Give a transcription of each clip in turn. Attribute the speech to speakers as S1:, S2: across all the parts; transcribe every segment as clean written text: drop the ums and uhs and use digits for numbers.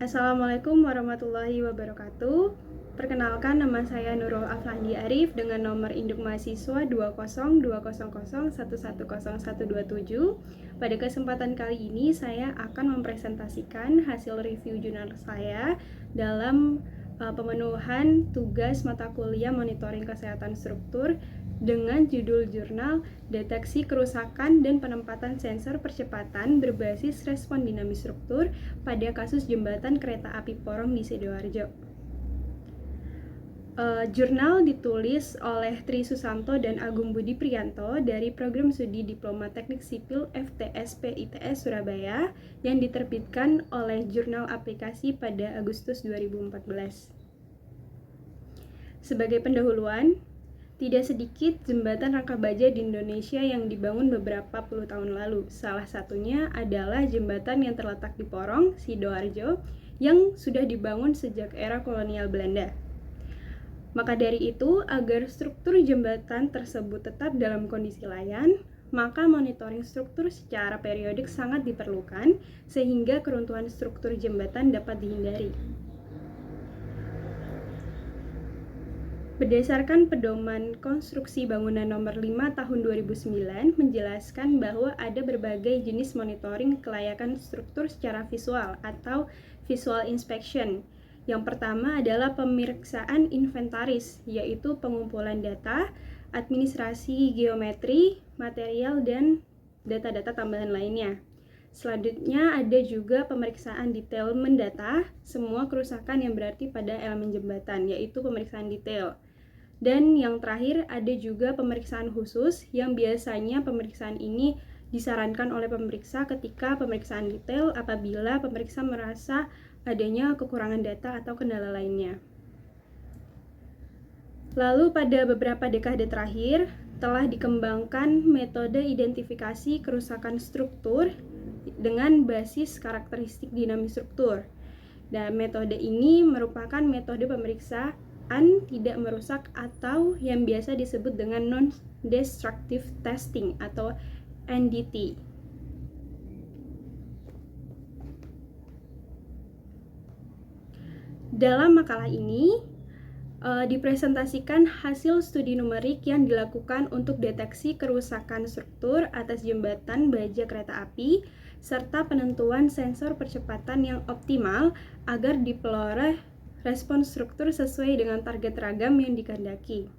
S1: Assalamualaikum warahmatullahi wabarakatuh. Perkenalkan, nama saya Nurul Aflandi Arif dengan nomor induk mahasiswa 20200110127. Pada kesempatan kali ini saya akan mempresentasikan hasil review jurnal saya dalam pemenuhan tugas mata kuliah monitoring kesehatan struktur dengan judul jurnal Deteksi Kerusakan dan Penempatan Sensor Percepatan Berbasis Respon Dinamis Struktur pada kasus jembatan kereta api Porong di Sidoarjo. Jurnal ditulis oleh Tri Susanto dan Agung Budi Priyanto dari Program Studi Diploma Teknik Sipil FTS PITS Surabaya yang diterbitkan oleh Jurnal Aplikasi pada Agustus 2014. Sebagai pendahuluan, tidak sedikit jembatan rangka baja di Indonesia yang dibangun beberapa puluh tahun lalu. Salah satunya adalah jembatan yang terletak di Porong, Sidoarjo, yang sudah dibangun sejak era kolonial Belanda. Maka dari itu, agar struktur jembatan tersebut tetap dalam kondisi layan, maka monitoring struktur secara periodik sangat diperlukan sehingga keruntuhan struktur jembatan dapat dihindari. Berdasarkan Pedoman Konstruksi Bangunan Nomor 5 Tahun 2009 menjelaskan bahwa ada berbagai jenis monitoring kelayakan struktur secara visual atau visual inspection. Yang pertama adalah pemeriksaan inventaris, yaitu pengumpulan data, administrasi geometri, material, dan data-data tambahan lainnya. Selanjutnya ada juga pemeriksaan detail mendata semua kerusakan yang berarti pada elemen jembatan, yaitu pemeriksaan detail. Dan yang terakhir ada juga pemeriksaan khusus yang biasanya pemeriksaan ini disarankan oleh pemeriksa ketika pemeriksaan detail apabila pemeriksa merasa adanya kekurangan data atau kendala lainnya. Lalu pada beberapa dekade terakhir telah dikembangkan metode identifikasi kerusakan struktur dengan basis karakteristik dinamis struktur. Dan metode ini merupakan metode pemeriksaan tidak merusak atau yang biasa disebut dengan non-destructive testing atau NDT. Dalam makalah ini dipresentasikan hasil studi numerik yang dilakukan untuk deteksi kerusakan struktur atas jembatan baja kereta api serta penentuan sensor percepatan yang optimal agar diperoleh respon struktur sesuai dengan target ragam yang dikehendaki.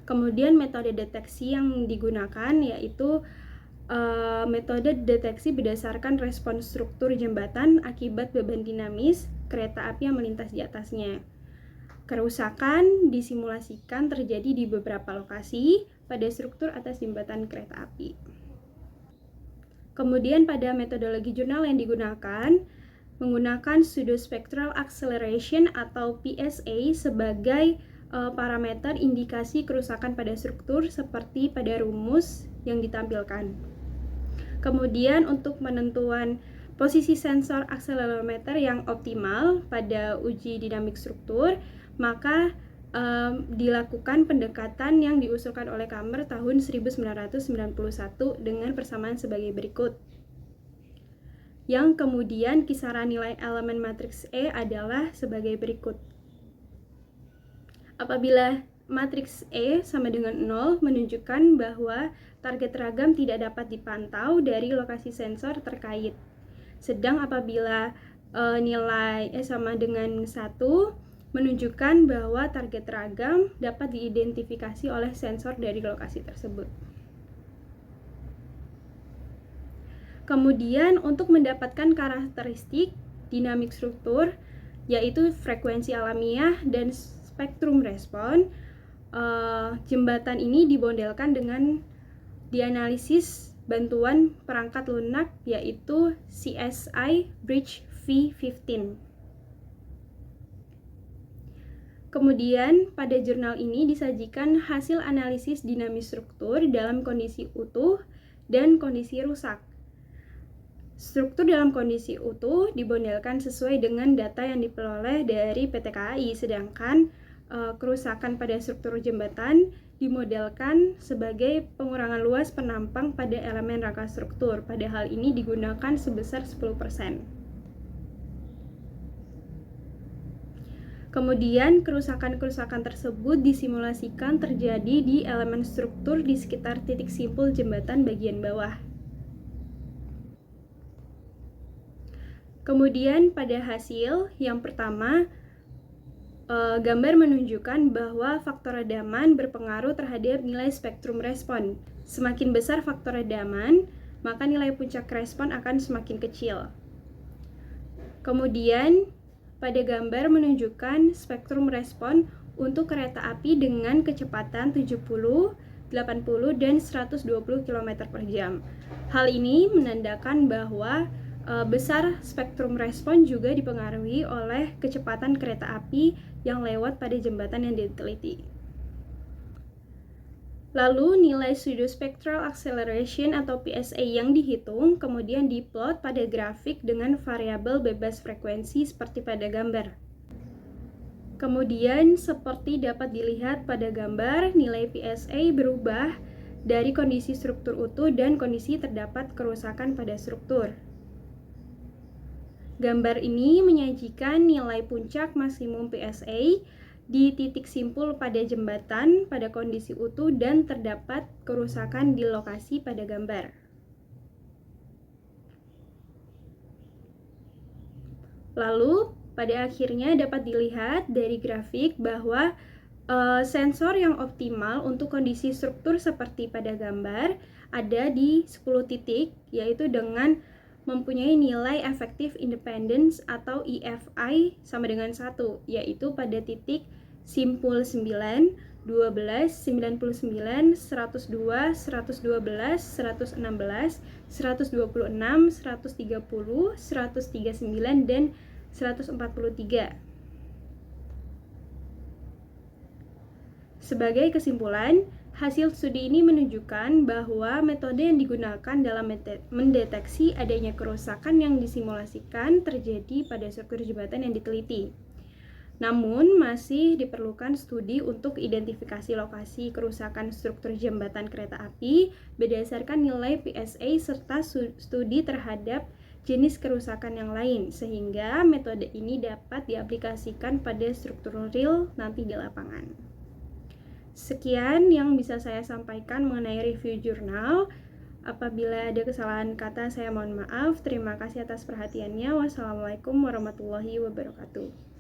S1: Kemudian metode deteksi yang digunakan yaitu metode deteksi berdasarkan respon struktur jembatan akibat beban dinamis kereta api yang melintas di atasnya. Kerusakan disimulasikan terjadi di beberapa lokasi pada struktur atas jembatan kereta api. Kemudian pada metodologi jurnal yang digunakan menggunakan pseudospectral acceleration atau PSA sebagai parameter indikasi kerusakan pada struktur seperti pada rumus yang ditampilkan. Kemudian untuk penentuan posisi sensor akselerometer yang optimal pada uji dinamik struktur, maka dilakukan pendekatan yang diusulkan oleh Kammer tahun 1991 dengan persamaan sebagai berikut. Yang kemudian kisaran nilai elemen matriks E adalah sebagai berikut. Apabila matriks E sama dengan 0 menunjukkan bahwa target ragam tidak dapat dipantau dari lokasi sensor terkait. Sedang apabila nilai E sama dengan 1 menunjukkan bahwa target ragam dapat diidentifikasi oleh sensor dari lokasi tersebut. Kemudian untuk mendapatkan karakteristik dinamik struktur yaitu frekuensi alamiah dan spektrum respon, jembatan ini dimodelkan dengan dianalisis bantuan perangkat lunak yaitu CSI Bridge V15. Kemudian pada jurnal ini disajikan hasil analisis dinamis struktur dalam kondisi utuh dan kondisi rusak. Struktur dalam kondisi utuh dimodelkan sesuai dengan data yang diperoleh dari PT KAI, sedangkan kerusakan pada struktur jembatan dimodelkan sebagai pengurangan luas penampang pada elemen rangka struktur. Pada hal ini digunakan sebesar 10%. Kemudian kerusakan-kerusakan tersebut disimulasikan terjadi di elemen struktur di sekitar titik simpul jembatan bagian bawah. Kemudian pada hasil yang pertama, gambar menunjukkan bahwa faktor redaman berpengaruh terhadap nilai spektrum respon. Semakin besar faktor redaman, maka nilai puncak respon akan semakin kecil. Kemudian pada gambar menunjukkan spektrum respon untuk kereta api dengan kecepatan 70, 80, dan 120 km per jam. Hal ini menandakan bahwa besar spektrum respon juga dipengaruhi oleh kecepatan kereta api yang lewat pada jembatan yang diteliti. Lalu nilai pseudospectral acceleration atau PSA yang dihitung kemudian diplot pada grafik dengan variabel bebas frekuensi seperti pada gambar. Kemudian seperti dapat dilihat pada gambar, nilai PSA berubah dari kondisi struktur utuh dan kondisi terdapat kerusakan pada struktur. Gambar ini menyajikan nilai puncak maksimum PSA di titik simpul pada jembatan pada kondisi utuh dan terdapat kerusakan di lokasi pada gambar. Lalu pada akhirnya dapat dilihat dari grafik bahwa sensor yang optimal untuk kondisi struktur seperti pada gambar ada di 10 titik, yaitu dengan mempunyai nilai efektif independence atau EFI sama dengan 1, yaitu pada titik simpul 9, 12, 99, 102, 112, 116, 126, 130, 139, dan 143. Sebagai kesimpulan, hasil studi ini menunjukkan bahwa metode yang digunakan dalam mendeteksi adanya kerusakan yang disimulasikan terjadi pada struktur jembatan yang diteliti. Namun, masih diperlukan studi untuk identifikasi lokasi kerusakan struktur jembatan kereta api berdasarkan nilai PSA serta studi terhadap jenis kerusakan yang lain, sehingga metode ini dapat diaplikasikan pada struktur real nanti di lapangan. Sekian yang bisa saya sampaikan mengenai review jurnal. Apabila ada kesalahan kata, saya mohon maaf. Terima kasih atas perhatiannya. Wassalamualaikum warahmatullahi wabarakatuh.